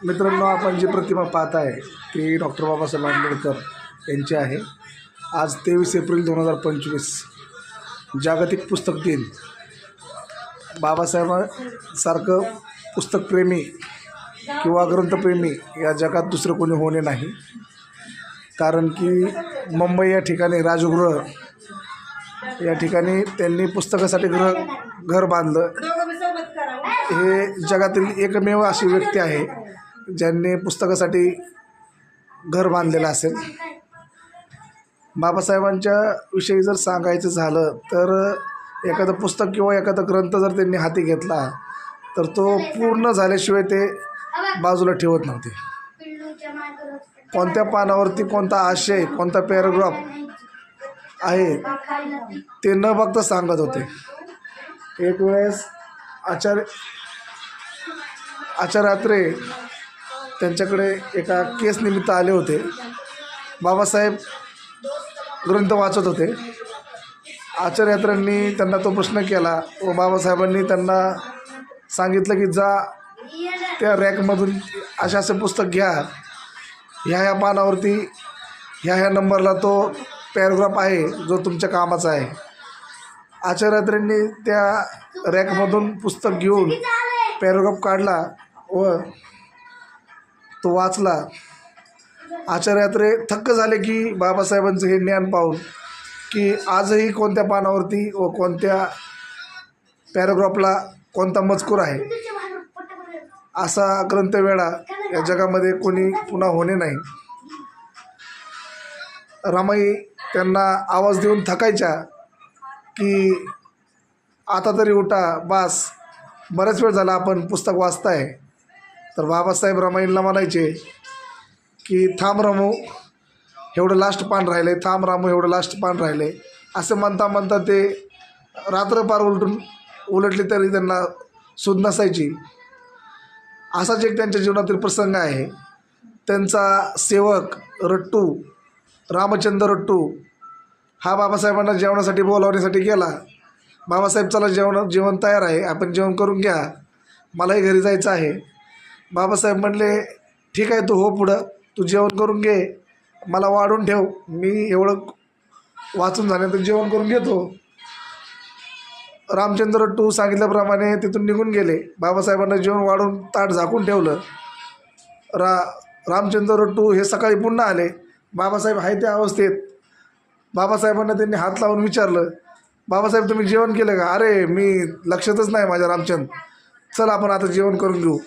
मित्रांनो, आपण जी प्रतिमा पाहत आहे ती डॉक्टर बाबासाहेब आंबेडकर यांची आहे. आज 23 एप्रिल 2025 जागतिक पुस्तक दिन. बाबासाहेबांसारखं पुस्तकप्रेमी किंवा ग्रंथप्रेमी या जगात दुसरं कोणी होणे नाही. कारण की मुंबई या ठिकाणी राजगृह या ठिकाणी त्यांनी पुस्तकासाठी घर बांधलं. हे जगातील एकमेव अशी व्यक्ती आहे ज्यांनी पुस्तकासाठी घर बांधलेलं असेल. बाबासाहेबांच्या विषयी जर सांगायचं झालं तर एखादं पुस्तक किंवा एखादा ग्रंथ जर त्यांनी हाती घेतला तर तो पूर्ण झाल्याशिवाय ते बाजूला ठेवत नव्हते. कोणत्या पानावरती कोणता आशय, कोणता पॅराग्राफ आहे ते न बघता सांगत होते. एक वेळेस आचार्य अत्रे त्यांच्याकडे एका केसनिमित्त आले होते. बाबासाहेब ग्रंथ वाचत होते. आचार्य अत्रेंनी त्यांना तो प्रश्न केला व बाबासाहेबांनी त्यांना सांगितलं की जा त्या रॅकमधून असे पुस्तक घ्या, ह्या पानावरती ह्या नंबरला तो पॅराग्राफ आहे जो तुमच्या कामाचा आहे. आचार्य अत्रेंनी त्या रॅकमधून पुस्तक घेऊन पॅराग्राफ काढला व तो वाचला. आचार्य अत्रे थक्क झाले की बाबासाहेबांचं हे ज्ञान पाहून की आजही कोणत्या पानावरती व कोणत्या पॅराग्राफला कोणता मजकूर आहे असा ग्रंथवेढा या जगामध्ये कोणी पुन्हा होणे नाही. रामाई त्यांना आवाज देऊन थकायच्या की आता तरी उठा, बास, बराच वेळ झाला आपण पुस्तक वाचताय. तर बाबासाहेब रमाईंना म्हणायचे की थांब रामू, एवढं लास्ट पान राहिले, थांब रामू, एवढं लास्ट पान राहिले. असं म्हणता म्हणता ते रात्र पार उलटली तरी त्यांना सुध नसायची. असाच एक त्यांच्या जीवनातील प्रसंग आहे. त्यांचा सेवक रट्टू, रामचंद्र रट्टू हा बाबासाहेबांना जेवणासाठी बोलावण्यासाठी गेला. बाबासाहेब, चला जेवण तयार आहे, आपण जेवण करून घ्या, मलाही घरी जायचं आहे. बाबासाहेब म्हणले ठीक आहे, तू हो पुढं, तू जेवण करून घे, मला वाढून ठेव, मी एवढं वाचून झाल्यानंतर जेवण करून घेतो. रामचंद्र रट्टू सांगितल्याप्रमाणे तिथून निघून गेले. बाबासाहेबांना जेवण वाढून ताट झाकून ठेवलं. रामचंद्र रट्टू हे सकाळी पुन्हा आले. बाबासाहेब आहे त्या अवस्थेत. बाबासाहेबांना त्यांनी हात लावून विचारलं, बाबासाहेब तुम्ही जेवण केलं का? अरे मी लक्षातच नाही माझ्या रामचंद्र, चल आपण आता जेवण करून घेऊ.